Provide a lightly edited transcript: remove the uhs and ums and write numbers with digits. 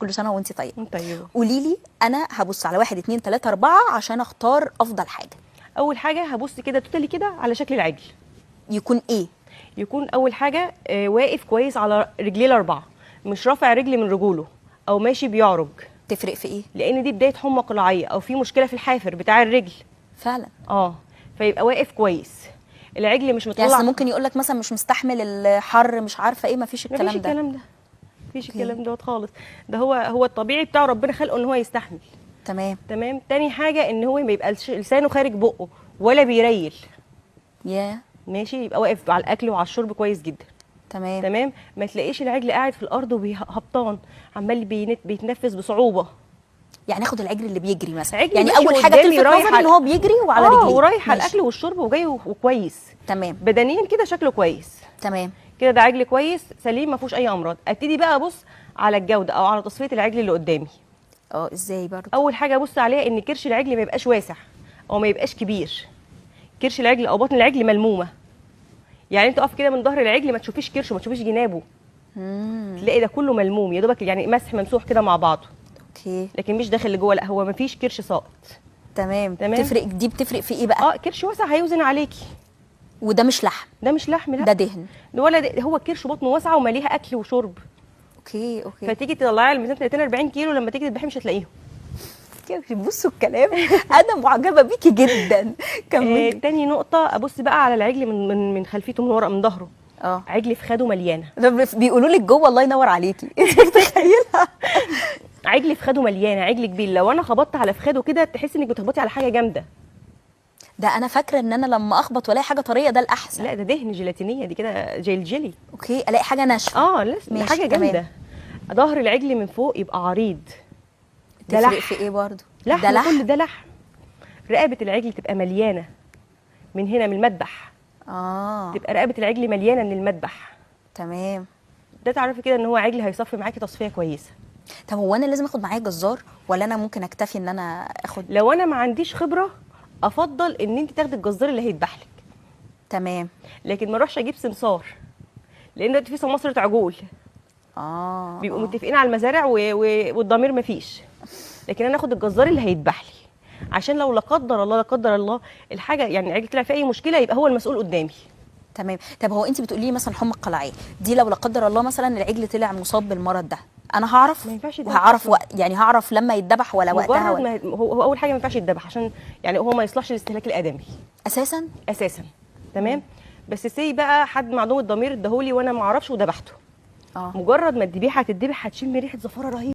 كل سنه وانت طيبه. طيبه. قولي لي، انا هبص على 1 2 3 4 عشان اختار افضل حاجه. اول حاجه هبص كده توتالي كده على شكل العجل. يكون ايه؟ يكون اول حاجه واقف كويس على رجليه الاربعه، مش رافع رجل من رجوله او ماشي بيعرج. تفرق في ايه؟ لان دي بدايه حمى قلاعيه او في مشكله في الحافر بتاع الرجل. فعلا. فيبقى واقف كويس. العجل مش مطلع. يعني ممكن يقول لك مثلا مش مستحمل الحر، مش عارفه ايه، مفيش الكلام ده. مفيش الكلام ده. مفيش الكلام دوت خالص. ده هو الطبيعي بتاع ربنا خلقه ان هو يستحمل. تمام. تاني حاجه ان هو ما يبقاش لسانه خارج بقه ولا بيريل. ماشي، يبقى واقف على الاكل وعلى الشرب كويس جدا. تمام. ما تلاقيش العجل قاعد في الارض وهبطان عمال بيتنفس بصعوبه. يعني اخد العجل اللي بيجري مثلا، يعني اول حاجه تلفت نظري ان هو بيجري وعلى رجليه ورايح على الاكل والشرب وجاي وكويس. تمام. بدنيا كده شكله كويس. تمام كده ده عجل كويس سليم ما فيهوش اي امراض. ابتدي بقى ابص على الجوده او على تصفيه العجل اللي قدامي. ازاي برضه؟ اول حاجه ابص عليها ان كرش العجل ما يبقاش واسع او ما يبقاش كبير. كرش العجل او بطن العجل ملمومه. يعني انت اقف كده من ظهر العجل ما تشوفيش كرشه، ما تشوفيش جنابه. تلاقي ده كله ملموم يا دوبك، يعني مسح ممسوح كده مع بعضه. اوكي. لكن مش داخل لجوه، لا هو ما فيش كرش ساقط. تمام. دي بتفرق في ايه بقى؟ كرش واسع هيوزن عليكي. وده مش لحم؟ ده مش لحم، لا ده دهن. ولا ده، هو كرش بطنه واسعه ومليها اكل وشرب. اوكي. فتيجي تطلعي على 230 40 كيلو لما تيجي تذبحي مش هتلاقيهم. بصوا الكلام. انا معجبه بيكي جدا. كملي. تاني نقطه ابص بقى على العجل من خلفيته، من ورا، من ظهره. عجل في خده مليانه. بيقولوا لك جوه الله ينور عليكي. انت متخيله؟ عجل في خده مليانه، عجل كبير. لو انا خبطت على فخده كده تحسي انك بتخبطي على حاجه جامده. ده انا فاكره ان انا لما اخبط والاقي حاجه طريه ده الاحسن. لا ده دهن جيلاتينيه، دي كده زي الجيلي. اوكي. الاقي حاجه ناشفه. لسه حاجه جامده. ظهر العجل من فوق يبقى عريض. ده لحم. في ايه برضه؟ ده لحم. كل ده لحم. رقبه العجل تبقى مليانه من هنا، من المذبح. تبقى رقبه العجل مليانه من المذبح. تمام. ده تعرفي كده ان هو عجل هيصفي معاكي تصفيه كويسه. طب هو انا لازم اخد معايا جزار ولا انا ممكن اكتفي ان انا اخد؟ لو انا ما عنديش خبره افضل ان انت تاخدي الجزار اللي هيذبح لك. تمام. لكن ما اروحش اجيب سمسار، لان دلوقتي في سماسره عجول. بيبقوا متفقين على المزارع والضمير ما فيش. لكن انا اخد الجزار اللي هيذبح لي، عشان لو لا قدر الله لا قدر الله الحاجه، يعني العجل طلع في اي مشكله يبقى هو المسؤول قدامي. تمام. طب هو انت بتقولي لي مثلا حمى القلاعيه دي، لو لا قدر الله مثلا العجل طلع مصاب بالمرض ده، انا هعرف؟ ما ينفعش يتذبح. وهعرف يعني هعرف لما يتذبح ولا وقتها؟ هو اول حاجه ما ينفعش يتذبح، عشان يعني هو ما يصلحش للاستهلاك الادمي اساسا. تمام. بس سي بقى حد معدوم الضمير اداهولي وانا ما اعرفش وذبحته. مجرد ما الذبيحه هتتذبح هتشم ريحه زفاره رهيبه.